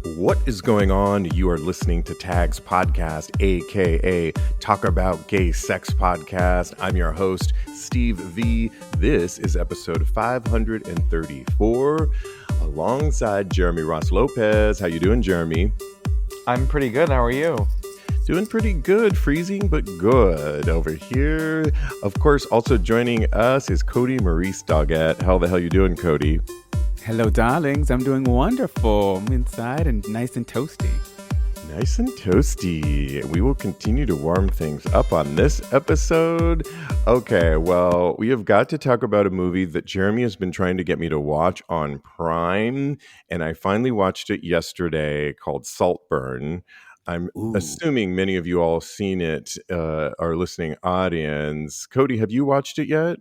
What is going on? You are listening to TAGSPodcast, aka Talk About Gay Sex Podcast. I'm your host, Steve V. This is episode 534, alongside Jeremy Ross Lopez. How you doing, Jeremy? I'm pretty good. How are you? Doing pretty good. Freezing, but good over here. Of course, also joining us is Cody Maurice Doggett. How the hell you doing, Cody? Hello, darlings. I'm doing wonderful. I'm inside and nice and toasty. Nice and toasty. We will continue to warm things up on this episode. Okay, well, we have got to talk about a movie that Jeremy has been trying to get me to watch on Prime, and I finally watched it yesterday, called Saltburn. I'm assuming many of you all seen it, our listening audience. Cody, have you watched it yet?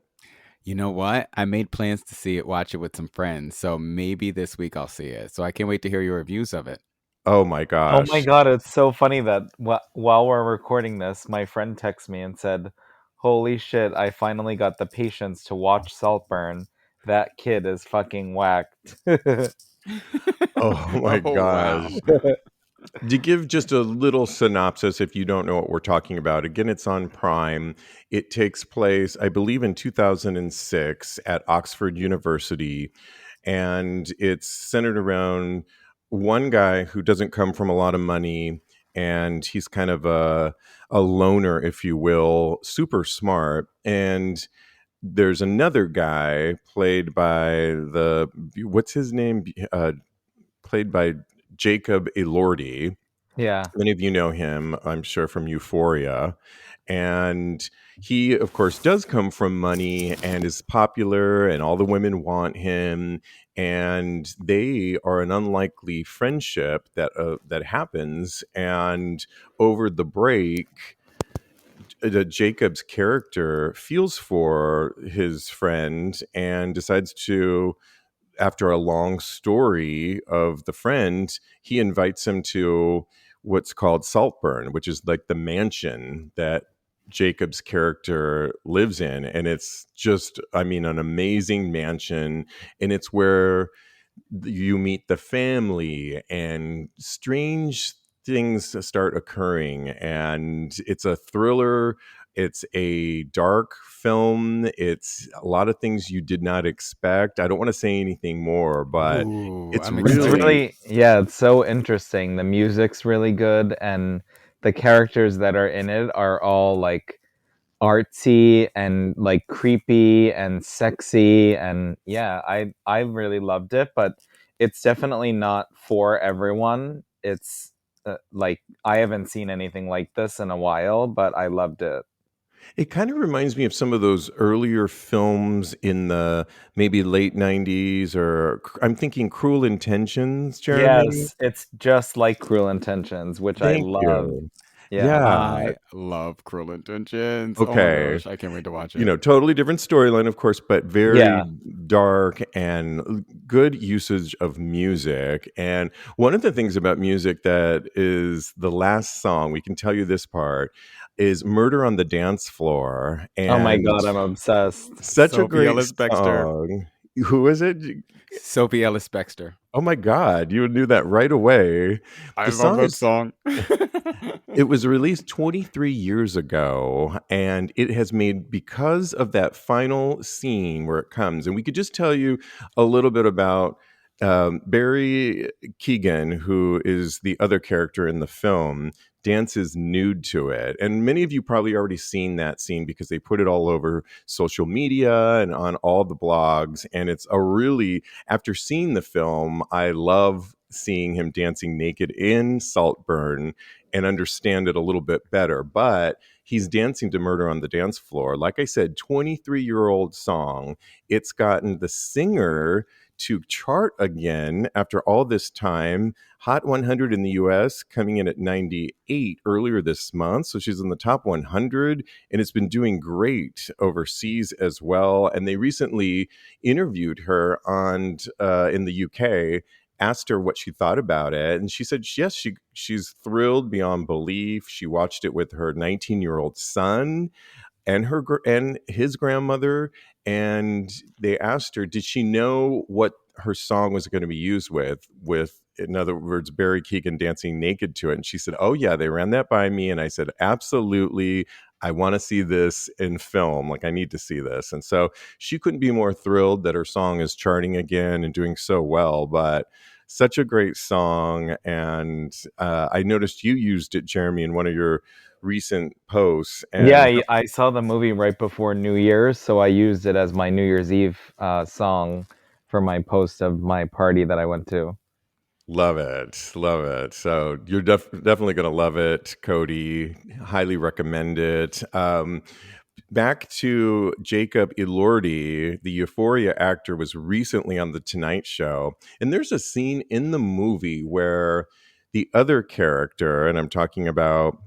You know what? I made plans to watch it with some friends, so maybe this week I'll see it. So I can't wait to hear your reviews of it. Oh my gosh. Oh my god, it's so funny that while we're recording this, my friend texted me and said, "Holy shit, I finally got the patience to watch Saltburn. That kid is fucking whacked." Oh my gosh. Wow. To give just a little synopsis, if you don't know what we're talking about, again, it's on Prime. It takes place, I believe, in 2006 at Oxford University, and it's centered around one guy who doesn't come from a lot of money, and he's kind of a loner, if you will, super smart. And there's another guy played by what's his name? Played by Jacob Elordi. Yeah. Many of you know him, I'm sure, from Euphoria. And he, of course, does come from money and is popular, and all the women want him. And they are an unlikely friendship that happens. And over the break, Jacob's character feels for his friend and decides to, after a long story of the friend, he invites him to what's called Saltburn, which is like the mansion that Jacob's character lives in. And it's just, I mean, an amazing mansion. And it's where you meet the family and strange things start occurring. And it's a thriller. It's a dark film. It's a lot of things you did not expect. I don't want to say anything more, but it's really, it's so interesting. The music's really good, and the characters that are in it are all like artsy and like creepy and sexy, and I really loved it, but it's definitely not for everyone. It's like I haven't seen anything like this in a while, but I loved it. it kind of reminds me of some of those earlier films in the maybe late 90s, or I'm thinking Cruel Intentions, Jeremy. Yes, it's just like Cruel Intentions, which I Thank love. you. Yeah. Yeah. I love Cruel Intentions. Oh my Okay. gosh, I can't wait to watch it. Totally different storyline, of course, but very dark and good usage of music. And one of the things about music that is the last song, we can tell you this part, is Murder on the Dance Floor. And oh my god, I'm obsessed. such a Sophie great Ellis-Bextor. song. Who is it? Sophie Ellis-Bextor. Oh my God, you knew that right away. I love that song. It was released 23 years ago, and it has made, because of that final scene where it comes, and we could just tell you a little bit about Barry Keoghan, who is the other character in the film, dances nude to it. And many of you probably already seen that scene because they put it all over social media and on all the blogs. And it's a really, after seeing the film, I love seeing him dancing naked in Saltburn and understand it a little bit better. But he's dancing to Murder on the Dance Floor. Like I said, 23-year-old song. It's gotten the singer to chart again after all this time. Hot 100 in the US, coming in at 98 earlier this month. So she's in the top 100, and it's been doing great overseas as well. And they recently interviewed her on in the UK, asked her what she thought about it, and she said yes, she's thrilled beyond belief. She watched it with her 19-year-old son. and and his grandmother, and they asked her, did she know what her song was going to be used with, in other words, Barry Keoghan dancing naked to it. And she said, oh yeah, they ran that by me. And I said, absolutely, I want to see this in film. Like, I need to see this. And so she couldn't be more thrilled that her song is charting again and doing so well. But such a great song. And I noticed you used it, Jeremy, in one of your recent posts. Yeah, And I saw the movie right before New Year's, so I used it as my New Year's Eve song for my post of my party that I went to. love it. Love it. So you're definitely going to love it, Cody. Highly recommend it. Back to Jacob Elordi, the Euphoria actor, was recently on The Tonight Show. And there's a scene in the movie where the other character, and I'm talking about,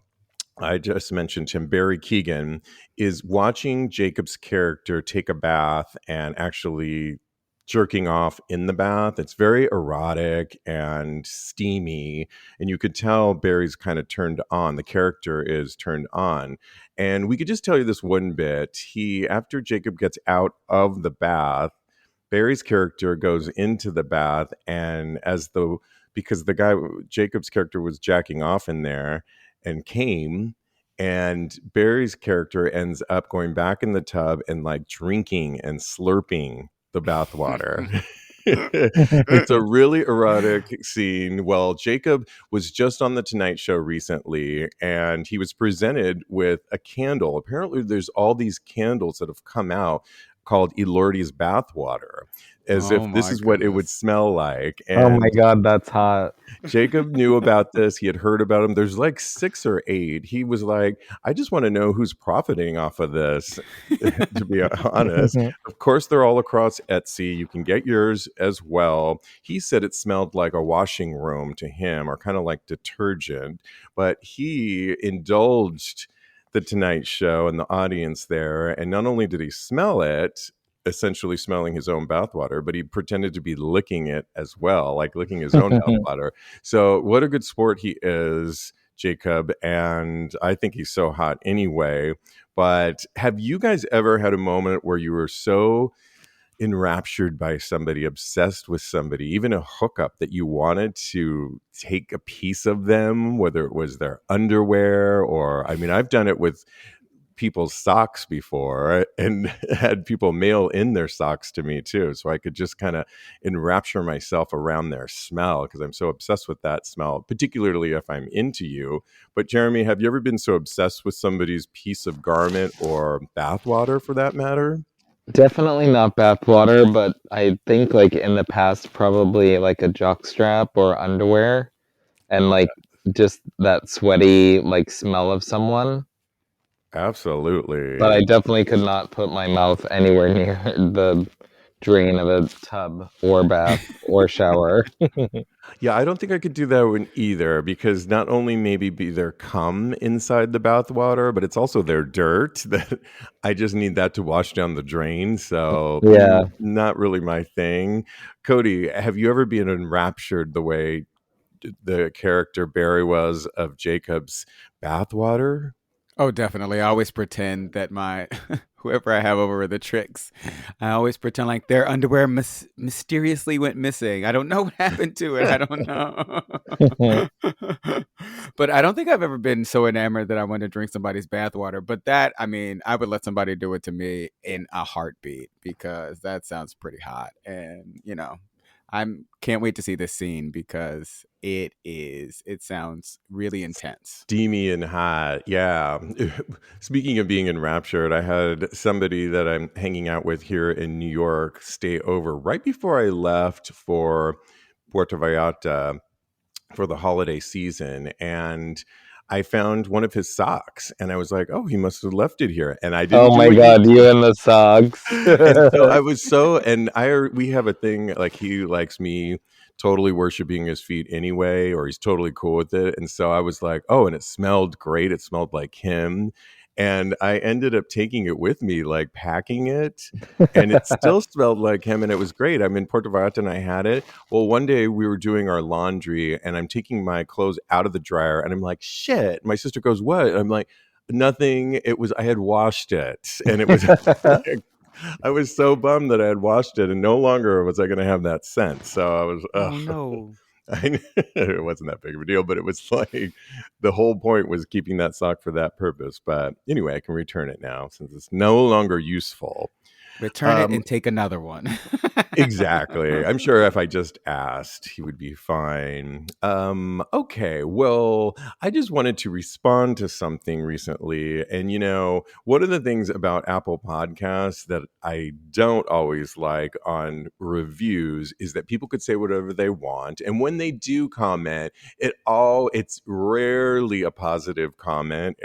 I just mentioned him, Barry Keoghan, is watching Jacob's character take a bath and actually jerking off in the bath. It's very erotic and steamy, and you could tell Barry's kind of turned on. The character is turned on. And we could just tell you this one bit. After Jacob gets out of the bath, Barry's character goes into the bath, and because the guy, Jacob's character, was jacking off in there and came, and Barry's character ends up going back in the tub and like drinking and slurping the bathwater. It's a really erotic scene. Well, Jacob was just on the Tonight Show recently, and he was presented with a candle. Apparently, there's all these candles that have come out called Elordi's bathwater, as Oh if this my is what it would goodness. smell like. Oh my And God, that's hot. Jacob knew about this. He had heard about him. There's like 6 or 8. He was like, I just want to know who's profiting off of this, to be honest. Of course, they're all across Etsy. You can get yours as well. He said it smelled like a washing room to him, or kind of like detergent. But he indulged the Tonight Show and the audience there. And not only did he smell it, essentially smelling his own bathwater, but he pretended to be licking it as well, like licking his own bathwater. So what a good sport he is, Jacob. And I think he's so hot anyway. But have you guys ever had a moment where you were so enraptured by somebody, obsessed with somebody, even a hookup, that you wanted to take a piece of them, whether it was their underwear or, I mean, I've done it with people's socks before, and had people mail in their socks to me too, so I could just kind of enrapture myself around their smell, because I'm so obsessed with that smell, particularly if I'm into you. But Jeremy, have you ever been so obsessed with somebody's piece of garment or bathwater, for that matter? Definitely not bathwater, but I think like in the past, probably like a jockstrap or underwear, and like just that sweaty like smell of someone. But I Absolutely. definitely could not put my mouth anywhere near the drain of a tub or bath or shower. Yeah, I don't think I could do that one either, because not only maybe be their cum inside the bathwater, but it's also their dirt that I just need that to wash down the drain. So Yeah. not really my thing. Cody, have you ever been enraptured the way the character Barry was of Jacob's bathwater? Oh, definitely. I always pretend that my whoever I have over the tricks, I always pretend like their underwear mysteriously went missing. I don't know what happened to it. I don't know. But I don't think I've ever been so enamored that I want to drink somebody's bathwater. But that, I mean, I would let somebody do it to me in a heartbeat, because that sounds pretty hot. And, I'm can't wait to see this scene, because it sounds really intense. Steamy and hot. Yeah. Speaking of being enraptured, I had somebody that I'm hanging out with here in New York stay over right before I left for Puerto Vallarta for the holiday season. And I found one of his socks, and I was like, oh, he must have left it here. And I didn't Oh do my what you God, you and the socks. and so I was so, and we have a thing, like, he likes me totally worshiping his feet anyway, or he's totally cool with it. And so I was like, oh, and it smelled great. It smelled like him. And I ended up taking it with me, like packing it, and it still smelled like him. And it was great. I'm in Puerto Vallarta and I had it. Well, one day we were doing our laundry and I'm taking my clothes out of the dryer and I'm like, shit. My sister goes, what? I'm like, Nothing. It was I had washed it, and it was like, I was so bummed that I had washed it, and no longer was I going to have that scent. So I was, Oh ugh. no. I knew it wasn't that big of a deal, but it was like the whole point was keeping that sock for that purpose. But anyway, I can return it now since it's no longer useful. Return it Um, and take another one. Exactly. I'm sure if I just asked, he would be fine. Okay. Well, I just wanted to respond to something recently. And, one of the things about Apple Podcasts that I don't always like on reviews is that people could say whatever they want. And when they do comment, it's rarely a positive comment.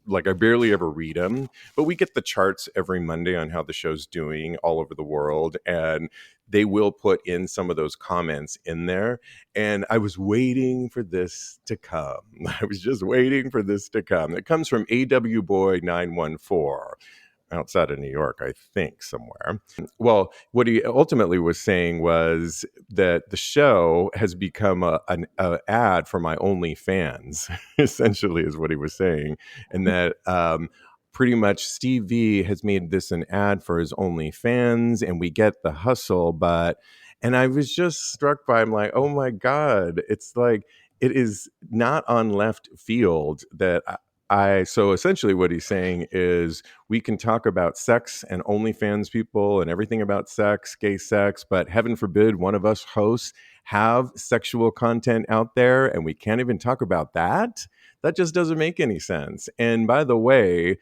Like I barely ever read them, but we get the charts every Monday on how the show's doing all over the world. And they will put in some of those comments in there. And I was waiting for this to come. I was just waiting for this to come. It comes from AW Boy 914 outside of New York, I think, somewhere. Well, what he ultimately was saying was that the show has become an ad for my OnlyFans, essentially, is what he was saying. And that pretty much Steve V has made this an ad for his OnlyFans, and we get the hustle. And I was just struck by, I'm like, oh my God, it's like, it is not on left field that so essentially what he's saying is we can talk about sex and OnlyFans people and everything about sex, gay sex, but heaven forbid one of us hosts have sexual content out there and we can't even talk about that. That just doesn't make any sense. And by the way,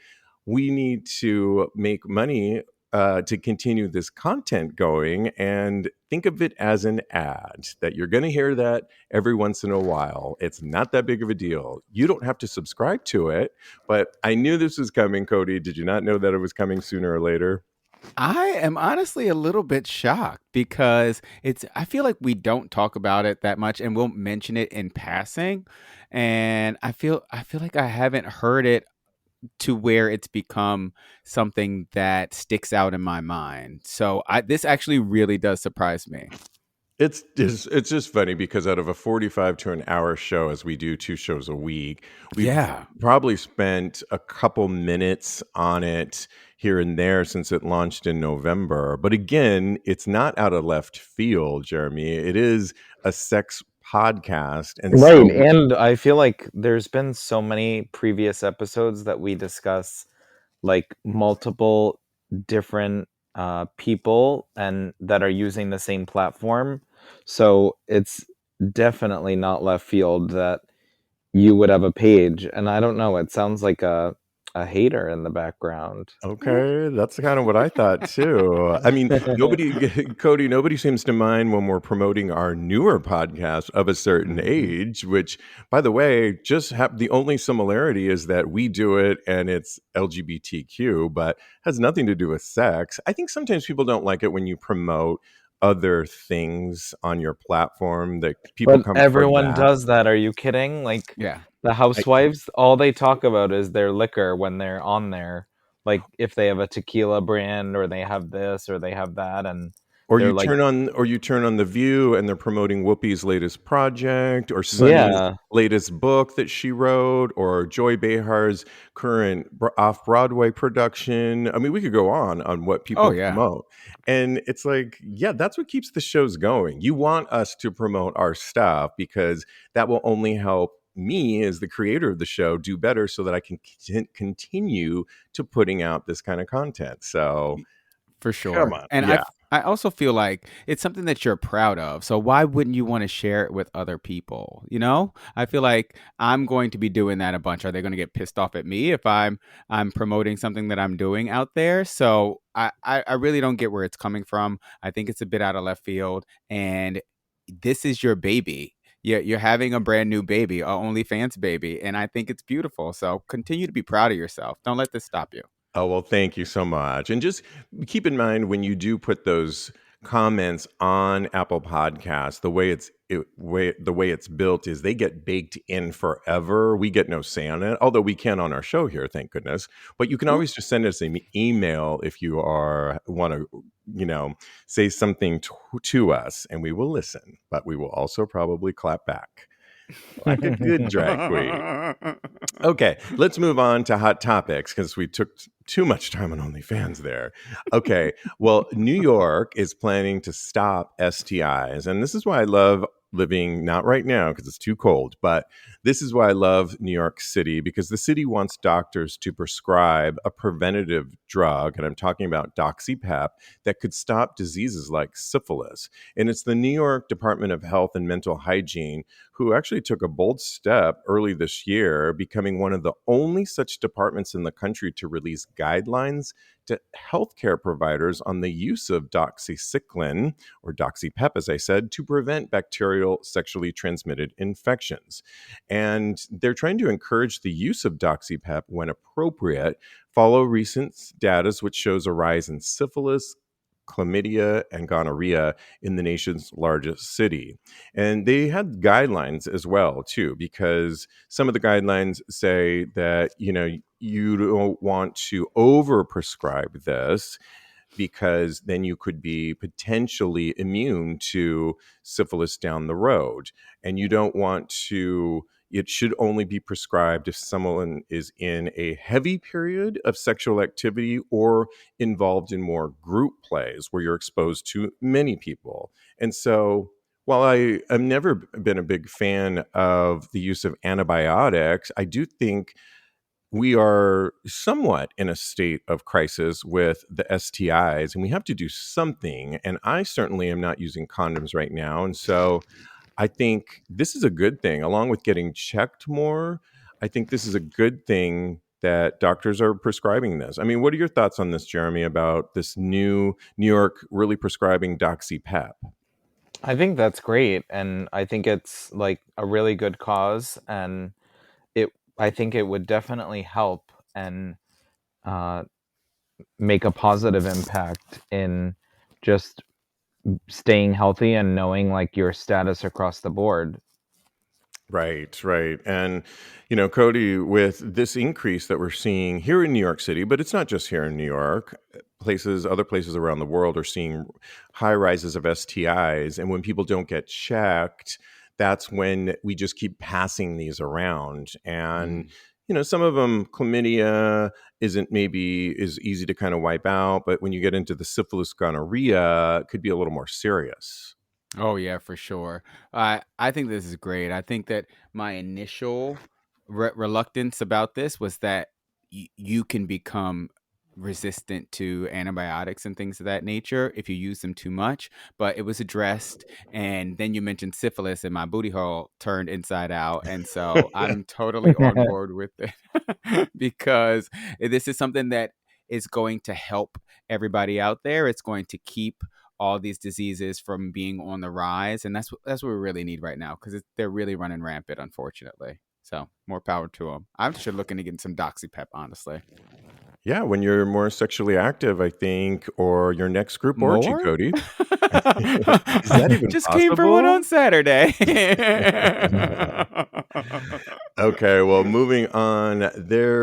we need to make money to continue this content going, and think of it as an ad that you're going to hear that every once in a while. It's not that big of a deal. You don't have to subscribe to it, but I knew this was coming, Cody. Did you not know that it was coming sooner or later? I am honestly a little bit shocked because I feel like we don't talk about it that much and we'll mention it in passing. And I feel like I haven't heard it to where it's become something that sticks out in my mind. So this actually really does surprise me. It's just funny because out of a 45 to an hour show, as we do 2 shows a week, we've Yeah. probably spent a couple minutes on it here and there since it launched in November. But again, it's not out of left field, Jeremy. It is a sex podcast. And Right. so, And I feel like there's been so many previous episodes that we discuss like multiple different people and that are using the same platform. So it's definitely not left field that you would have a page. And I don't know, it sounds like a hater in the background. okay, that's kind of what I thought too. I mean, Cody, nobody seems to mind when we're promoting our newer podcast of a certain Mhm. age, which, by the way, the only similarity is that we do it and it's LGBTQ, but has nothing to do with sex. I think sometimes people don't like it when you promote other things on your platform that people But come for everyone that. does that. Are you kidding? Like Yeah. the housewives, all they talk about is their liquor when they're on there. Like if they have a tequila brand or they have this or they have that and they're like, Or you turn on The View and they're promoting Whoopi's latest project or Sunny's yeah, latest book that she wrote or Joy Behar's current off-Broadway production. I mean, we could go on what Oh people yeah. promote. And it's like, yeah, that's what keeps the shows going. You want us to promote our stuff because that will only help me as the creator of the show do better so that I can continue to putting out this kind of content. So, For come sure. on. And Yeah. I also feel like it's something that you're proud of. So why wouldn't you want to share it with other people? You know? I feel like I'm going to be doing that a bunch. Are they going to get pissed off at me if I'm promoting something that I'm doing out there? So I really don't get where it's coming from. I think it's a bit out of left field. And this is your baby. You're having a brand new baby, a OnlyFans baby, and I think it's beautiful. So continue to be proud of yourself. Don't let this stop you. Oh, well, thank you so much. And just keep in mind when you do put those comments on Apple Podcasts, the way it's built is they get baked in forever. We get no say on it, although we can on our show here, thank goodness. But you can Whoop. always just send us an email if you want to, say something to us, and we will listen. But we will also probably clap back. Like a good drag queen. Okay, let's move on to hot topics because we took too much time on OnlyFans there. Okay, well, New York is planning to stop STIs. And this is why I love living, not right now because it's too cold, but this is why I love New York City because the city wants doctors to prescribe a preventative drug. And I'm talking about Doxypep that could stop diseases like syphilis. And it's the New York Department of Health and Mental Hygiene who actually took a bold step early this year, becoming one of the only such departments in the country to release guidelines to healthcare providers on the use of doxycycline, or Doxypep, as I said, to prevent bacterial sexually transmitted infections. And they're trying to encourage the use of Doxypep when appropriate, follow recent data which shows a rise in syphilis, chlamydia, and gonorrhea in the nation's largest city. And they had guidelines as well, too, because some of the guidelines say that, you don't want to overprescribe this because then you could be potentially immune to syphilis down the road. And you don't want to, it should only be prescribed if someone is in a heavy period of sexual activity or involved in more group plays where you're exposed to many people. And so while I have never been a big fan of the use of antibiotics, I do think we are somewhat in a state of crisis with the STIs, and we have to do something. And I certainly am not using condoms right now. And so I think this is a good thing, along with getting checked more. I think this is a good thing that doctors are prescribing this. I mean, what are your thoughts on this, Jeremy, about this new New York really prescribing Doxypep? I think that's great, and I think it's like a really good cause, and I think it would definitely help and uh, make a positive impact in just staying healthy and knowing like your status across the board. Right, right. And, Cody, with this increase that we're seeing here in New York City, but it's not just here in New York, other places around the world are seeing high rises of STIs. And when people don't get checked, that's when we just keep passing these around. And, some of them, chlamydia isn't maybe is easy to kind of wipe out. But when you get into the syphilis, gonorrhea, it could be a little more serious. Oh yeah, for sure. I think this is great. I think that my initial reluctance about this was that you can become resistant to antibiotics and things of that nature if you use them too much, but it was addressed. And then you mentioned syphilis and my booty hole turned inside out, and so I'm totally on board with it because this is something that is going to help everybody out there. It's going to keep all these diseases from being on the rise, and that's what we really need right now because they're really running rampant, unfortunately. So more power to them. I'm just looking to get some Doxypep, honestly. Yeah, when you're more sexually active, I think, or your next group orgy, More? Cody. Is that even Just came for one possible? on Saturday. Okay, well, moving on.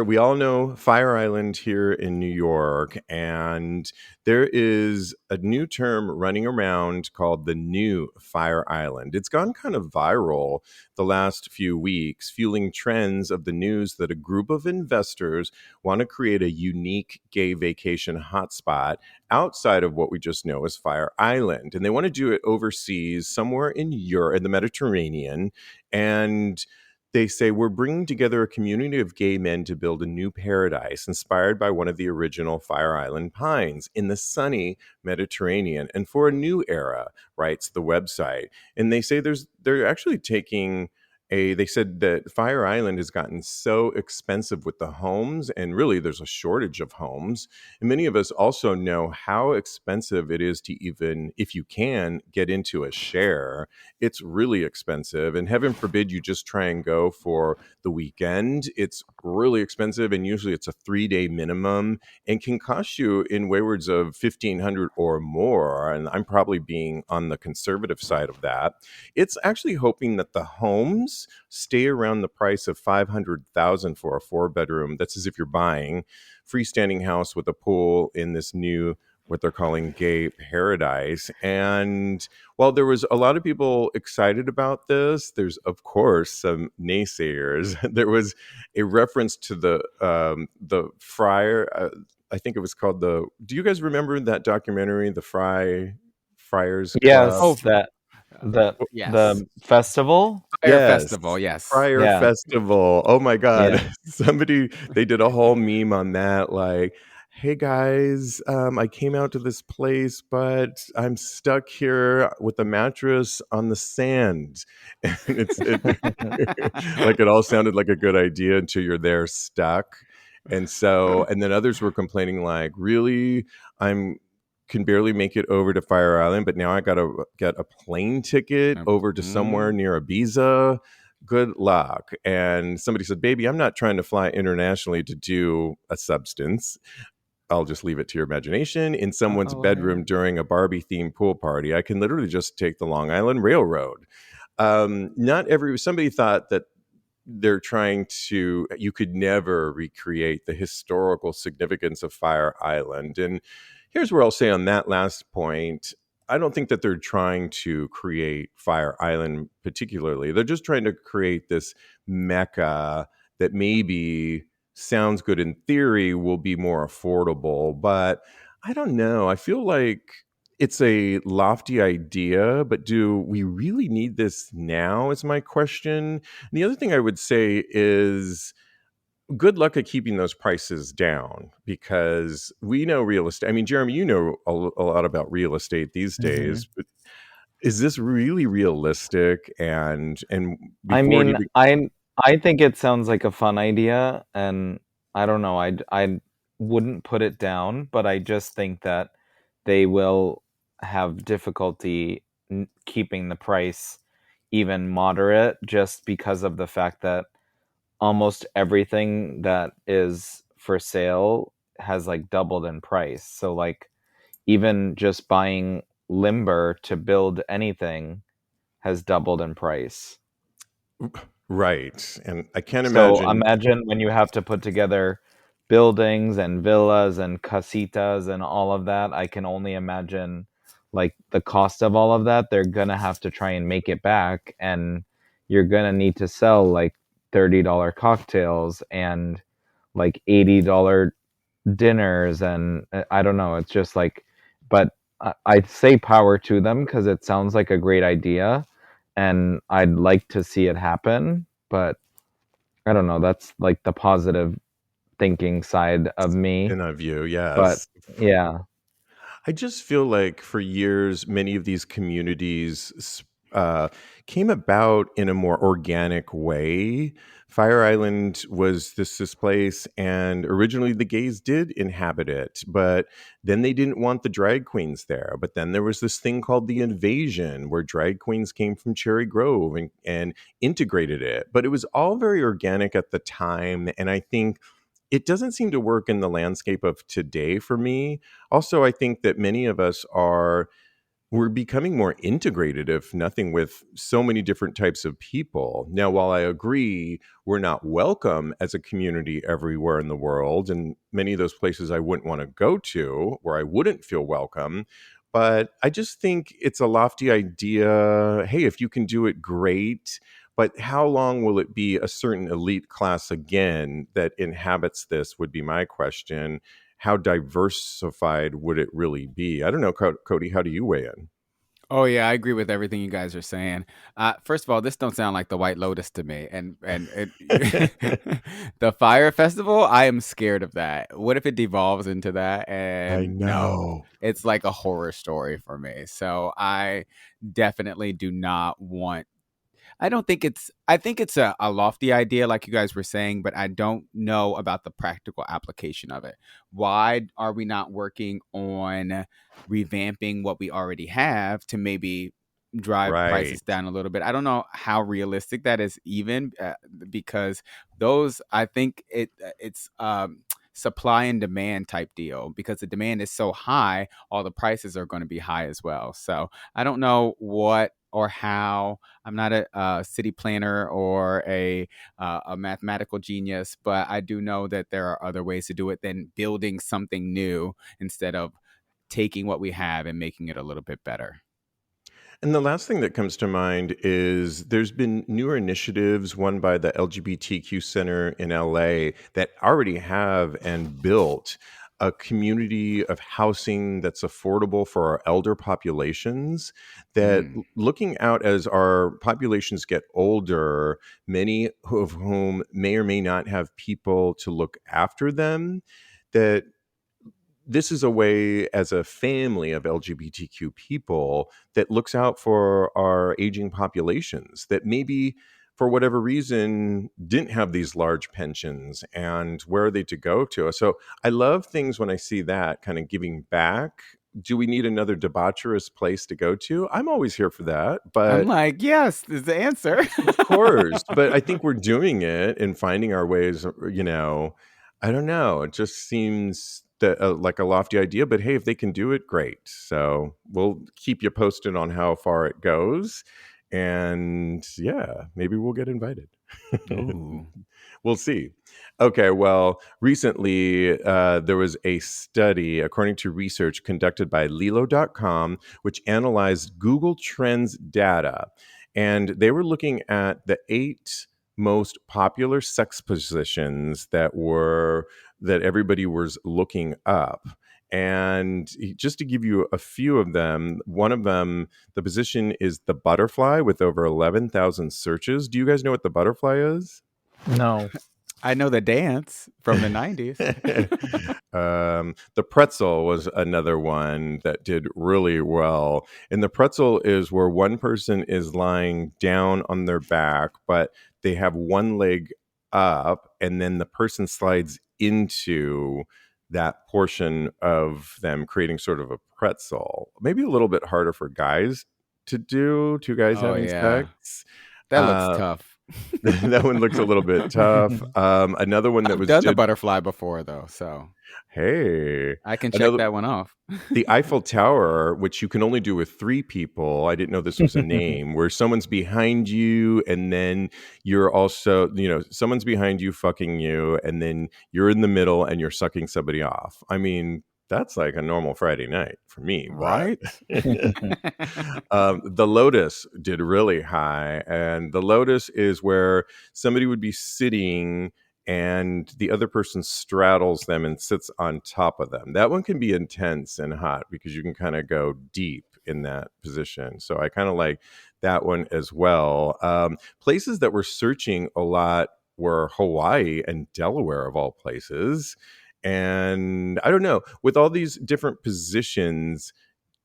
We all know Fire Island here in New York, and there is a new term running around called the new Fire Island. It's gone kind of viral the last few weeks, fueling trends of the news that a group of investors want to create a unique gay vacation hotspot outside of what we just know as Fire Island. And they want to do it overseas, somewhere in Europe, in the Mediterranean. And they say, we're bringing together a community of gay men to build a new paradise inspired by one of the original Fire Island pines in the sunny Mediterranean and for a new era, writes the website. And they say they're actually taking they said that Fire Island has gotten so expensive with the homes, and really there's a shortage of homes. And many of us also know how expensive it is to even, if you can, get into a share. It's really expensive. And heaven forbid you just try and go for the weekend. It's really expensive. And usually it's a 3-day minimum and can cost you in waywards of $1,500 or more. And I'm probably being on the conservative side of that. It's actually hoping that the homes stay around the price of $500,000 for a 4-bedroom. That's as if you're buying freestanding house with a pool in this new what they're calling gay paradise. And while there was a lot of people excited about this, there's of course some naysayers. There was a reference to the friar. I think it was called the. Do you guys remember that documentary, the Friars Club? Oh, Yes, that yes. the festival. Fire Festival, Yes, yes. Friar Yeah, Festival. Oh my God. yeah. They did a whole meme on that. Like, hey guys, I came out to this place, but I'm stuck here with a mattress on the sand. And like it all sounded like a good idea until you're there stuck. And then others were complaining, like, really? I'm can barely make it over to Fire Island, but now I got to get a plane ticket over to somewhere Mhm. near Ibiza. Good luck. And somebody said, baby, I'm not trying to fly internationally to do a substance. I'll just leave it to your imagination in someone's Uh-oh, bedroom hey. during a Barbie themed pool party. I can literally just take the Long Island Railroad. Somebody thought that they're trying to you could never recreate the historical significance of Fire Island. And here's where I'll say on that last point, I don't think that they're trying to create Fire Island particularly. They're just trying to create this mecca that maybe sounds good in theory, will be more affordable, but I don't know. I feel like it's a lofty idea, but do we really need this now? Is my question. And the other thing I would say is good luck at keeping those prices down, because we know real estate. I mean, Jeremy, you know a lot about real estate these Hmm. days, but is this really realistic? And I before it mean, even I think it sounds like a fun idea, and I don't know. I wouldn't put it down, but I just think that they will have difficulty keeping the price even moderate, just because of the fact that almost everything that is for sale has like doubled in price. So like even just buying lumber to build anything has doubled in price. right, and I can't So imagine. imagine when you have to put together buildings and villas and casitas and all of that. I can only imagine like the cost of all of that. They're gonna have to try and make it back, and you're gonna need to sell like $30 cocktails and like $80 dinners, and I don't know. It's just like, but I'd say power to them because it sounds like a great idea, and I'd like to see it happen, but I don't know. That's like the positive thinking side of me. In a view, But yes. yeah. I just feel like for years, many of these communities came about in a more organic way. Fire Island was this place, and originally the gays did inhabit it, but then they didn't want the drag queens there. But then there was this thing called the invasion, where drag queens came from Cherry Grove and integrated it. But it was all very organic at the time, and I think it doesn't seem to work in the landscape of today for me. Also, I think that many of us are we're becoming more integrated, if nothing, with so many different types of people. Now, while I agree we're not welcome as a community everywhere in the world, and many of those places I wouldn't want to go to where I wouldn't feel welcome, but I just think it's a lofty idea. Hey, if you can do it, great. But how long will it be a certain elite class again that inhabits this, would be my question. How diversified would it really be? I don't know, Cody. How do you weigh in? Oh yeah, I agree with everything you guys are saying. First of all, this don't sound like the White Lotus to me, and the Fire Festival. I am scared of that. What if it devolves into that? I And no, know. it's like a horror story for me. So I definitely do not want. I don't think it's. I think it's a lofty idea, like you guys were saying, but I don't know about the practical application of it. Why are we not working on revamping what we already have to maybe drive Right. prices down a little bit? I don't know how realistic that is, even because those. I think it's supply and demand type deal, because the demand is so high, all the prices are going to be high as well. So I don't know what or how. I'm not a city planner or a mathematical genius, but I do know that there are other ways to do it than building something new instead of taking what we have and making it a little bit better. And the last thing that comes to mind is there's been newer initiatives, one by the LGBTQ Center in LA, that already have and built a community of housing that's affordable for our elder populations. That Mm. looking out as our populations get older, many of whom may or may not have people to look after them, that this is a way as a family of LGBTQ people that looks out for our aging populations that maybe for whatever reason didn't have these large pensions, and where are they to go to? So I love things when I see that kind of giving back. Do we need another debaucherous place to go to? I'm always here for that, I'm but like, yes, is the answer. of course, but I think we're doing it and finding our ways, I don't know. It just seems that like a lofty idea, but hey, if they can do it, great. So we'll keep you posted on how far it goes. And yeah, maybe we'll get invited. Ooh. We'll see. Okay, well, recently there was a study, according to research conducted by Lilo.com, which analyzed Google Trends data. And they were looking at the 8 most popular sex positions that everybody was looking up. And just to give you a few of them, one of them, the position is the butterfly with over 11,000 searches. Do you guys know what the butterfly is? No. I know the dance from the 90s. The pretzel was another one that did really well. And the pretzel is where one person is lying down on their back, but they have one leg up, and then the person slides into that portion of them, creating sort of a pretzel. Maybe a little bit harder for guys to do, two guys Oh, having yeah. sex. That looks tough. That one looks a little bit tough. Another one that I've was done the butterfly before, though, so hey, I can check another that one off. the Eiffel Tower, which you can only do with 3 people. I didn't know this was a name, where someone's behind you, and then you're also, someone's behind you fucking you, and then you're in the middle and you're sucking somebody off. I mean, that's like a normal Friday night for me, but Right? the Lotus did really high. And the Lotus is where somebody would be sitting and the other person straddles them and sits on top of them. That one can be intense and hot because you can kind of go deep in that position. So I kind of like that one as well. Places that were searching a lot were Hawaii and Delaware, of all places. And I don't know, with all these different positions,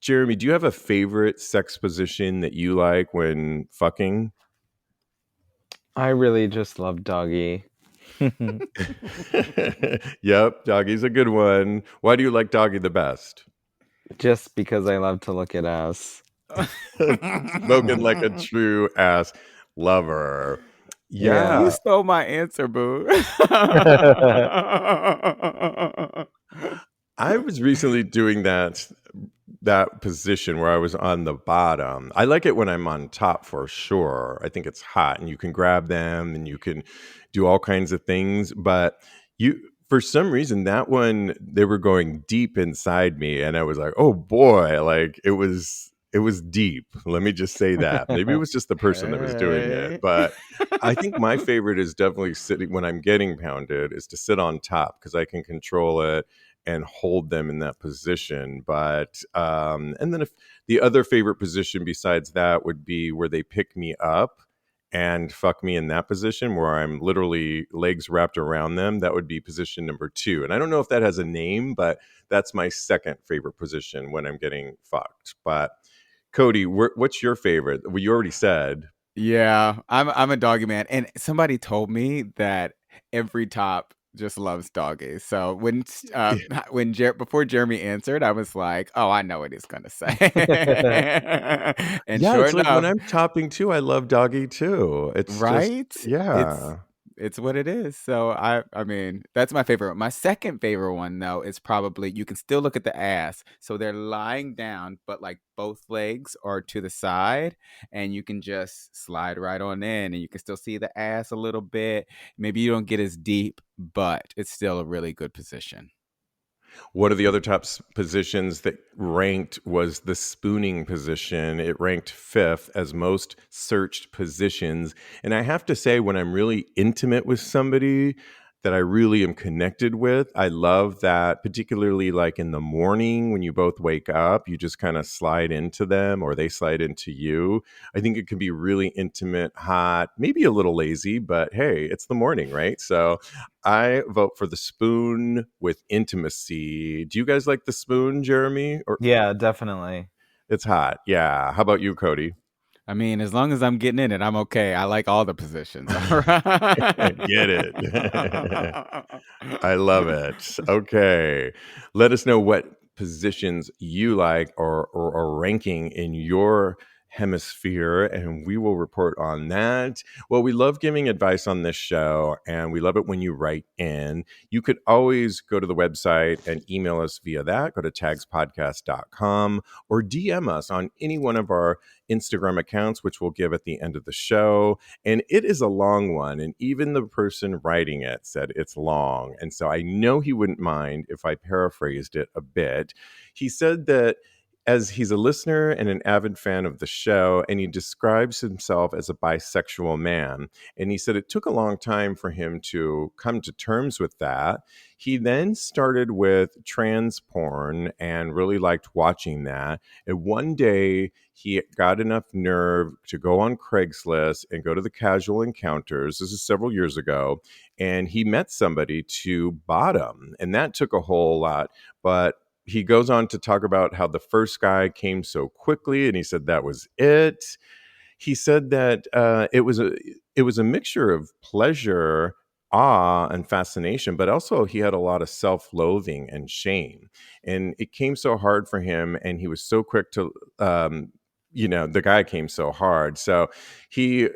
Jeremy, do you have a favorite sex position that you like when fucking? I really just love doggy. Yep, doggy's a good one. Why do you like doggy the best? Just because I love to look at ass. Spoken like a true ass lover. You Yeah. Yeah. stole my answer, boo. I was recently doing that position where I was on the bottom. I like it when I'm on top for sure. I think it's hot and you can grab them and you can do all kinds of things. But you, for some reason, that one, they were going deep inside me, and I was like, oh boy, like it was deep. Let me just say that. Maybe it was just the person that was doing it, Hey. but I think my favorite is definitely sitting when I'm getting pounded, is to sit on top because I can control it and hold them in that position. But and then if the other favorite position besides that would be where they pick me up and fuck me in that position where I'm literally legs wrapped around them. That would be position number 2. And I don't know if that has a name, but that's my second favorite position when I'm getting fucked. But Cody, what's your favorite? Well, you already said. Yeah, I'm a doggy man, and somebody told me that every top just loves doggies. So before Jeremy answered, I was like, "Oh, I know what he's gonna say," and Yeah, sure it's like when enough, I'm topping too, I love doggy too. It's just, right? It's yeah. it's what it is. So I mean, that's my favorite one. My second favorite one though is probably you can still look at the ass. So they're lying down, but like both legs are to the side, and you can just slide right on in, and you can still see the ass a little bit. Maybe you don't get as deep, but it's still a really good position. One of the other top positions that ranked was the spooning position. It ranked fifth as most searched positions. And I have to say, when I'm really intimate with somebody that I really am connected with, I love that, particularly like in the morning when you both wake up, you just kind of slide into them or they slide into you. I think it can be really intimate, hot, maybe a little lazy, but hey, it's the morning, right? So I vote for the spoon with intimacy. Do you guys like the spoon, Jeremy? Or Yeah, definitely. it's hot? Yeah. How about you, Cody? I mean, as long as I'm getting in it, I'm okay. I like all the positions. All Get it. right. I love it. Okay. Let us know what positions you like or are ranking in your hemisphere, and we will report on that. Well, we love giving advice on this show, and we love it when you write in. You could always go to the website and email us via that. Go to tagspodcast.com or DM us on any one of our Instagram accounts, which we'll give at the end of the show. And it is a long one. And even the person writing it said it's long. And so I know he wouldn't mind if I paraphrased it a bit. He said that as he's a listener and an avid fan of the show, and he describes himself as a bisexual man. And he said it took a long time for him to come to terms with that. He then started with trans porn and really liked watching that. And one day he got enough nerve to go on Craigslist and go to the casual encounters. This is several years ago. And he met somebody to bottom. And that took a whole lot. But he goes on to talk about how the first guy came so quickly, and he said that was it. He said that it was a mixture of pleasure, awe, and fascination, but also he had a lot of self-loathing and shame, and it came so hard for him, and he was so quick to, the guy came so hard, so he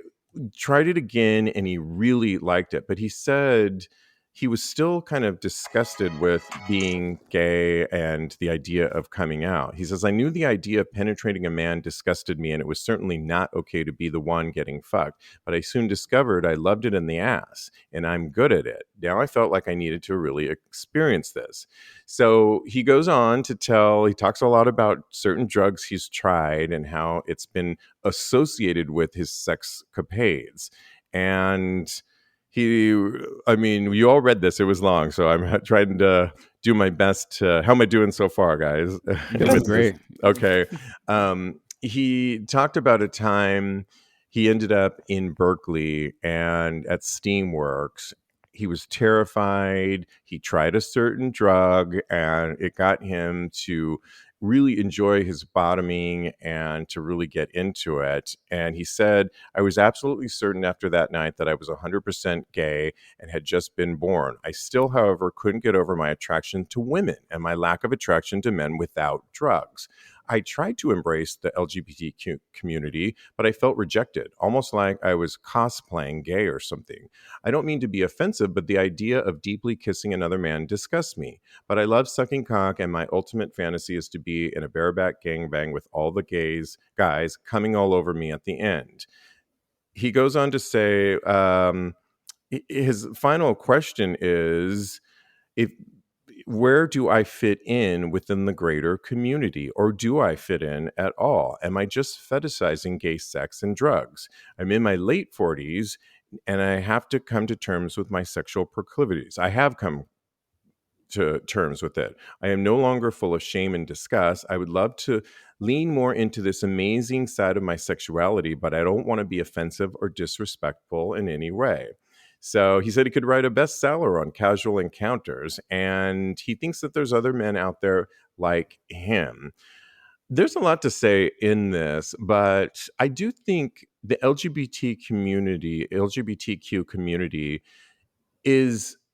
tried it again, and he really liked it, but he said he was still kind of disgusted with being gay and the idea of coming out. He says, I knew the idea of penetrating a man disgusted me, and it was certainly not okay to be the one getting fucked. But I soon discovered I loved it in the ass, and I'm good at it. Now I felt like I needed to really experience this. So he goes on to he talks a lot about certain drugs he's tried and how it's been associated with his sex capades. And I mean, you all read this. It was long, so I'm trying to do my best to, how am I doing so far, guys? You're doing great. Okay. He talked about a time he ended up in Berkeley and at Steamworks. He was terrified. He tried a certain drug, and it got him to really enjoy his bottoming and to really get into it. And he said, I was absolutely certain after that night that I was 100% gay and had just been born. I still, however, couldn't get over my attraction to women and my lack of attraction to men without drugs. I tried to embrace the LGBTQ community, but I felt rejected, almost like I was cosplaying gay or something. I don't mean to be offensive, but the idea of deeply kissing another man disgusts me. But I love sucking cock, and my ultimate fantasy is to be in a bareback gangbang with all the guys coming all over me at the end. He goes on to say, his final question is, if where do I fit in within the greater community, or do I fit in at all? Am I just fetishizing gay sex and drugs? I'm in my late 40s, and I have to come to terms with my sexual proclivities. I have come to terms with it. I am no longer full of shame and disgust. I would love to lean more into this amazing side of my sexuality, but I don't want to be offensive or disrespectful in any way. So he said he could write a bestseller on casual encounters, and he thinks that there's other men out there like him. There's a lot to say in this, but I do think the LGBTQ community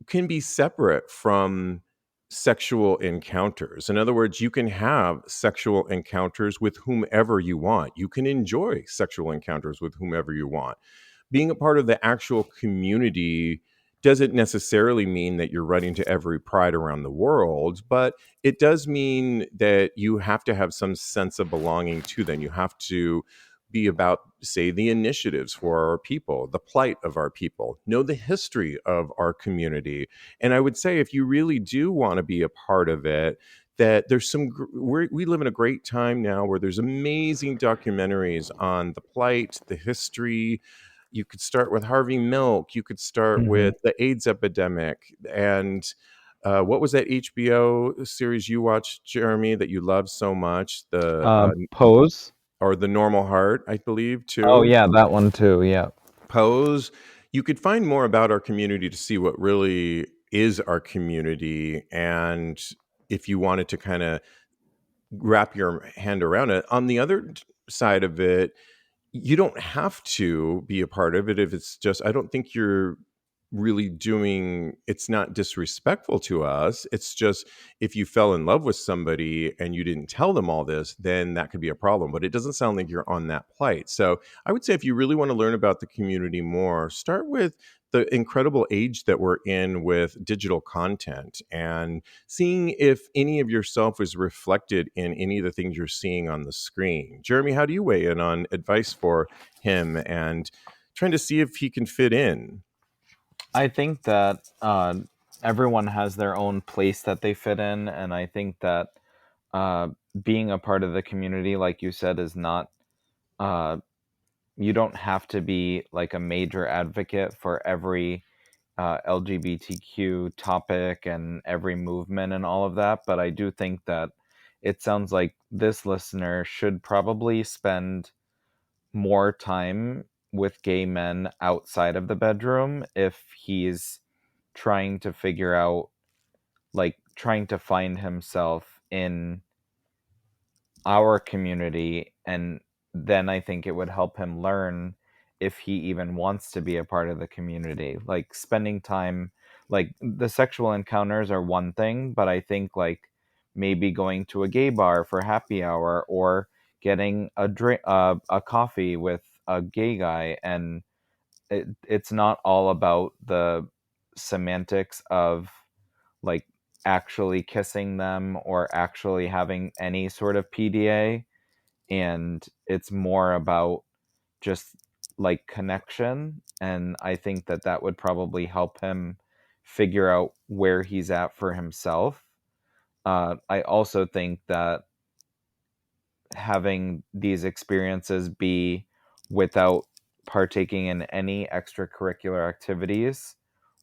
can be separate from sexual encounters. In other words, you can have sexual encounters with whomever you want. You can enjoy sexual encounters with whomever you want. Being a part of the actual community doesn't necessarily mean that you're running to every pride around the world, but it does mean that you have to have some sense of belonging to them. You have to be about, say, the initiatives for our people, the plight of our people, know the history of our community. And I would say, if you really do want to be a part of it, that there's we live in a great time now where there's amazing documentaries on the plight, the history. You could start with Harvey Milk. You could start Mhm. with the AIDS epidemic. And what was that HBO series you watched, Jeremy, that you loved so much? Pose. Or The Normal Heart, I believe, Oh too. yeah, that one too. Yeah. Pose. You could find more about our community to see what really is our community. And if you wanted to kind of wrap your hand around it, on the other side of it, you don't have to be a part of it. If it's just, I don't think you're really doing, it's not disrespectful to us. It's just, if you fell in love with somebody and you didn't tell them all this, then that could be a problem. But it doesn't sound like you're on that plight. So I would say, if you really want to learn about the community more, start with the incredible age that we're in with digital content, and seeing if any of yourself is reflected in any of the things you're seeing on the screen. Jeremy, how do you weigh in on advice for him and trying to see if he can fit in? I think that everyone has their own place that they fit in, and I think that uh, being a part of the community, like you said, is not. Uh, you don't have to be like a major advocate for every LGBTQ topic and every movement and all of that. But I do think that it sounds like this listener should probably spend more time with gay men outside of the bedroom if he's trying to figure out, like, trying to find himself in our community. And then I think it would help him learn if he even wants to be a part of the community. Like, spending time, like, the sexual encounters are one thing, but I think, like, maybe going to a gay bar for happy hour, or getting a drink, a coffee with a gay guy. And it's not all about the semantics of, like, actually kissing them or actually having any sort of PDA. And it's more about just, like, connection. And I think that that would probably help him figure out where he's at for himself. I also think that having these experiences be without partaking in any extracurricular activities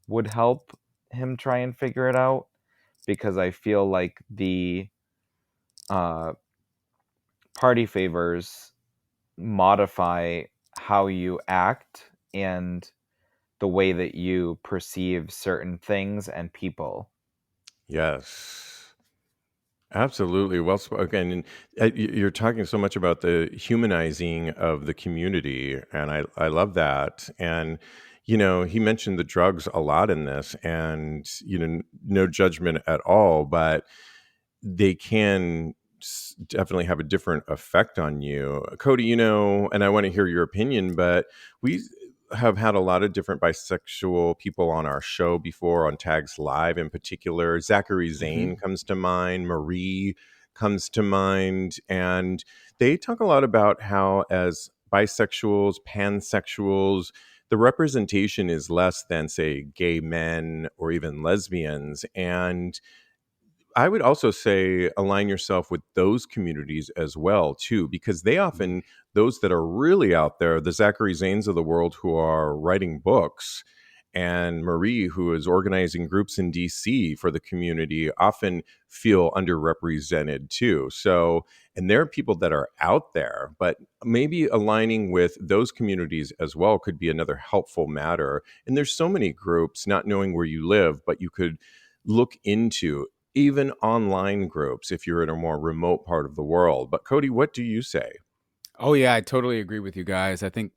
would help him try and figure it out, because I feel like the uh, party favors modify how you act and the way that you perceive certain things and people. Yes, absolutely. Well spoken. And you're talking so much about the humanizing of the community. And I love that. And, he mentioned the drugs a lot in this, and, no judgment at all, but they can definitely have a different effect on you. Cody, and I want to hear your opinion, but we have had a lot of different bisexual people on our show before, on Tags Live in particular. Zachary Hmm. Zane comes to mind, Marie comes to mind, and they talk a lot about how, as bisexuals, pansexuals, the representation is less than, say, gay men or even lesbians. And I would also say align yourself with those communities as well, too, because they often, those that are really out there, the Zachary Zanes of the world who are writing books, and Marie, who is organizing groups in DC for the community, often feel underrepresented too. So, and there are people that are out there, but maybe aligning with those communities as well could be another helpful matter. And there's so many groups, not knowing where you live, but you could look into even online groups if you're in a more remote part of the world. But Cody, what do you say? Oh yeah, I totally agree with you guys. I think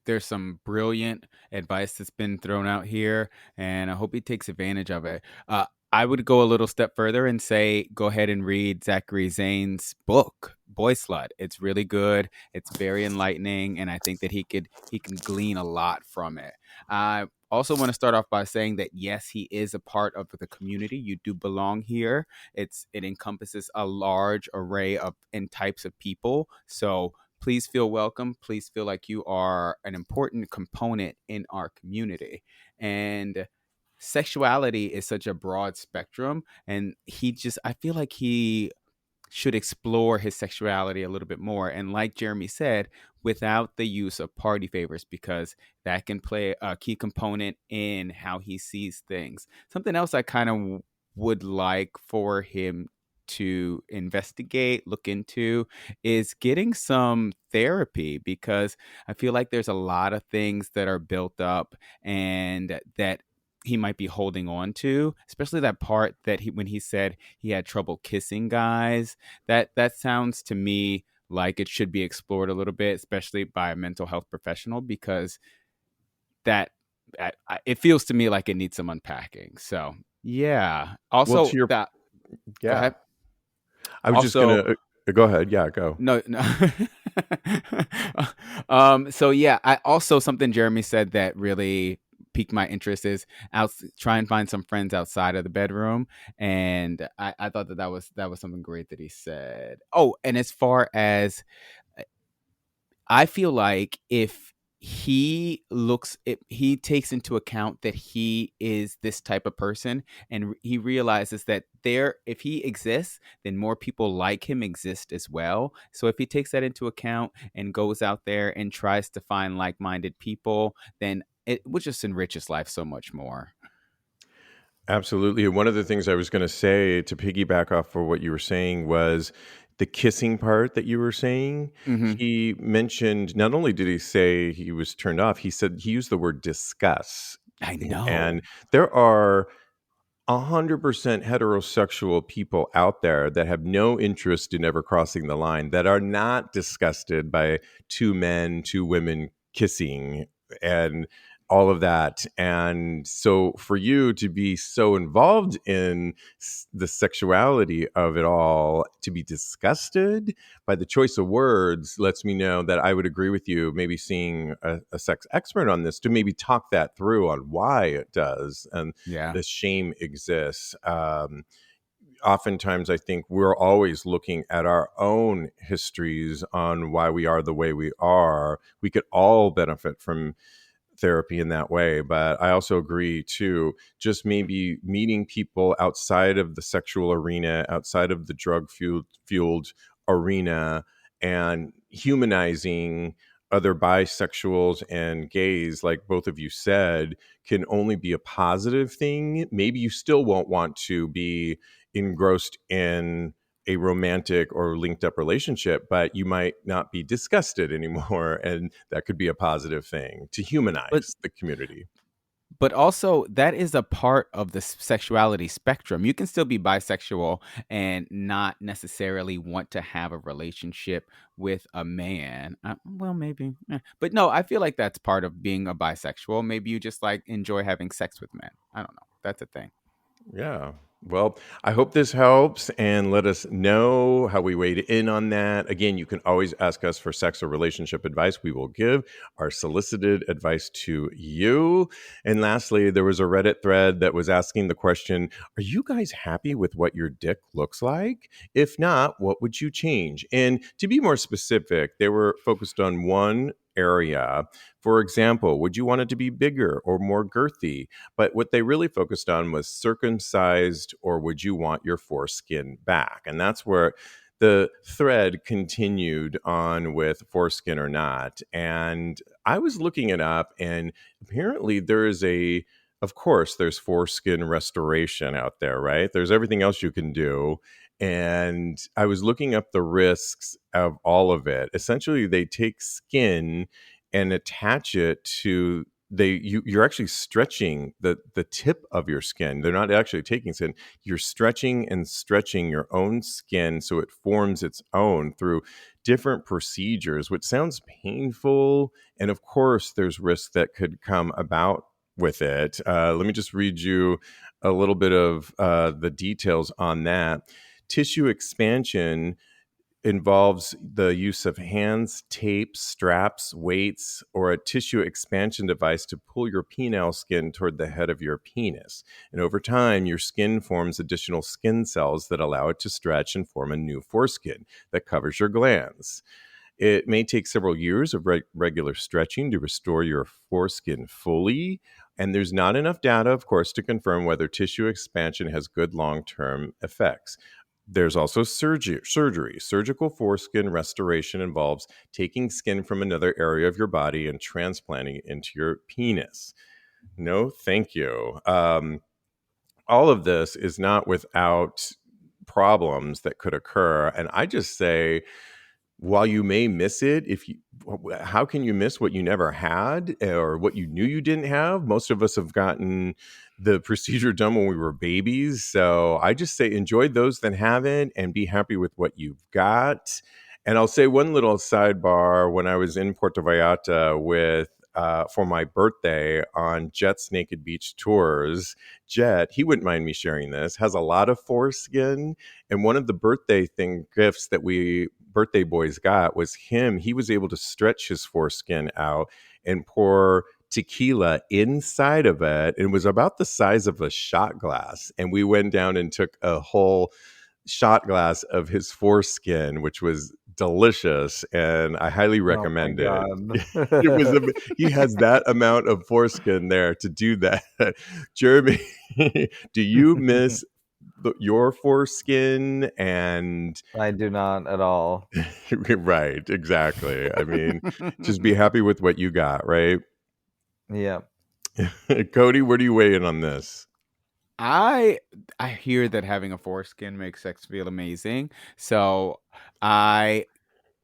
there's some brilliant advice that's been thrown out here, and I hope he takes advantage of it. I would go a little step further and say go ahead and read Zachary Zane's book, Boy Slut. It's really good. It's very enlightening, and I think that he can glean a lot from it. I also want to start off by saying that yes, he is a part of the community. You do belong here. It encompasses a large array of and types of people. So please feel welcome. Please feel like you are an important component in our community. And sexuality is such a broad spectrum, and I feel like he should explore his sexuality a little bit more. And like Jeremy said, without the use of party favors, because that can play a key component in how he sees things. Something else I kind of would like for him to investigate, look into, is getting some therapy, because I feel like there's a lot of things that are built up and that he might be holding on to, especially that part that when he said he had trouble kissing guys. That sounds to me like it should be explored a little bit, especially by a mental health professional, because that it feels to me like it needs some unpacking. So yeah. Well, Also, to your that go yeah, ahead. I was just Also, gonna go ahead. Yeah, go. no, no. So yeah, I also, something Jeremy said that really piqued my interest is try and find some friends outside of the bedroom. And I thought that was something great that he said. Oh, and as far as, I feel like if he takes into account that he is this type of person, and he realizes that if he exists, then more people like him exist as well. So if he takes that into account and goes out there and tries to find like-minded people, then it would just enrich his life so much more. Absolutely. And one of the things I was going to say to piggyback off of what you were saying was the kissing part that you were saying. Hmm. He mentioned, not only did he say he was turned off, he said he used the word discuss. I know. And there are 100% heterosexual people out there that have no interest in ever crossing the line, that are not disgusted by two men, two women kissing and all of that. And so for you to be so involved in the sexuality of it all, to be disgusted by the choice of words, lets me know that I would agree with you, maybe seeing a sex expert on this to maybe talk that through on why it does. And Yeah. the shame exists. Oftentimes, I think we're always looking at our own histories on why we are the way we are. We could all benefit from therapy in that way. But I also agree too, just maybe meeting people outside of the sexual arena, outside of the drug fueled arena, and humanizing other bisexuals and gays, like both of you said, can only be a positive thing. Maybe you still won't want to be engrossed in a romantic or linked up relationship, but you might not be disgusted anymore. And that could be a positive thing to But humanize the community. but also, that is a part of the sexuality spectrum. You can still be bisexual and not necessarily want to have a relationship with a man. Well, maybe. But no, I feel like that's part of being a bisexual. Maybe you just like enjoy having sex with men. I don't know. That's a thing. Yeah. Well, I hope this helps, and let us know how we weighed in on that. Again, you can always ask us for sex or relationship advice. We will give our solicited advice to you. And lastly, there was a Reddit thread that was asking the question, are you guys happy with what your dick looks like? If not, what would you change? And to be more specific, they were focused on one area. For example, would you want it to be bigger or more girthy? But what they really focused on was circumcised, or would you want your foreskin back? And that's where the thread continued on with foreskin or not. And I was looking it up, and apparently of course, there's foreskin restoration out there, right? There's everything else you can do. And I was looking up the risks of all of it. Essentially, they take skin and attach it to you're actually stretching the tip of your skin. They're not actually taking skin. You're stretching and stretching your own skin so it forms its own through different procedures, which sounds painful. And of course, there's risks that could come about with it. Let me just read you a little bit of the details on that. Tissue expansion involves the use of hands, tapes, straps, weights, or a tissue expansion device to pull your penile skin toward the head of your penis. And over time, your skin forms additional skin cells that allow it to stretch and form a new foreskin that covers your glands. It may take several years of regular stretching to restore your foreskin fully. And there's not enough data, of course, to confirm whether tissue expansion has good long-term effects. There's also surgery. Surgical foreskin restoration involves taking skin from another area of your body and transplanting it into your penis. No, thank you. All of this is not without problems that could occur. And I just say, while you may miss it, how can you miss what you never had or what you knew you didn't have? Most of us have gotten the procedure done when we were babies. So I just say enjoy those that haven't and be happy with what you've got. And I'll say one little sidebar. When I was in Puerto Vallarta for my birthday on Jet's Naked Beach Tours, Jet, he wouldn't mind me sharing this, has a lot of foreskin. And one of the birthday gifts that birthday boys got was him. He was able to stretch his foreskin out and pour tequila inside of it. It was about the size of a shot glass. And we went down and took a whole shot glass of his foreskin, which was delicious. And I highly recommend it. He has that amount of foreskin there to do that. Jeremy, do you miss your foreskin? And I do not at all. Right, exactly. I mean, just be happy with what you got, right? Yeah. Cody, where do you weigh in on this? I hear that having a foreskin makes sex feel amazing. So I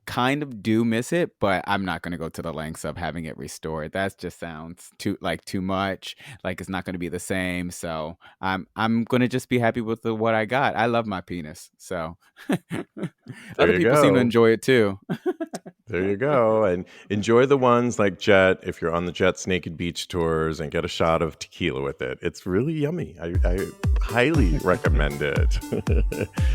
kind of do miss it, but I'm not going to go to the lengths of having it restored. That just sounds too much. Like it's not going to be the same. So I'm going to just be happy with what I got. I love my penis. So other people seem to enjoy it too. There you go. And enjoy the ones like Jet, if you're on the Jet's Naked Beach Tours, and get a shot of tequila with it. It's really yummy. I highly recommend it.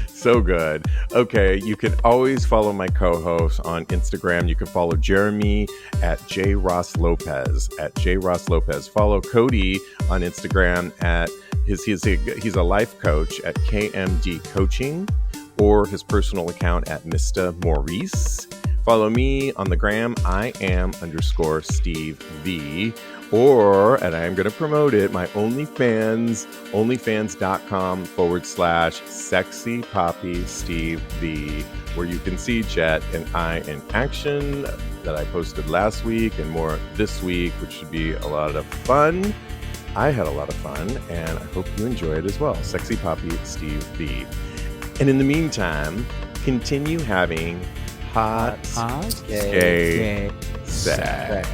So good. Okay, you can always follow my co-host on Instagram. You can follow Jeremy at JRossLopez, at JRossLopez. Follow Cody on Instagram at he's a life coach at KMD Coaching, or his personal account at Mr. Maurice. Follow me on the gram. I am _Steve V. And I am going to promote it, my OnlyFans, onlyfans.com/sexy poppy Steve V, where you can see Jet and I in action that I posted last week and more this week, which should be a lot of fun. I had a lot of fun, and I hope you enjoy it as well. Sexy Poppy Steve V. And in the meantime, continue having hot, gay sex.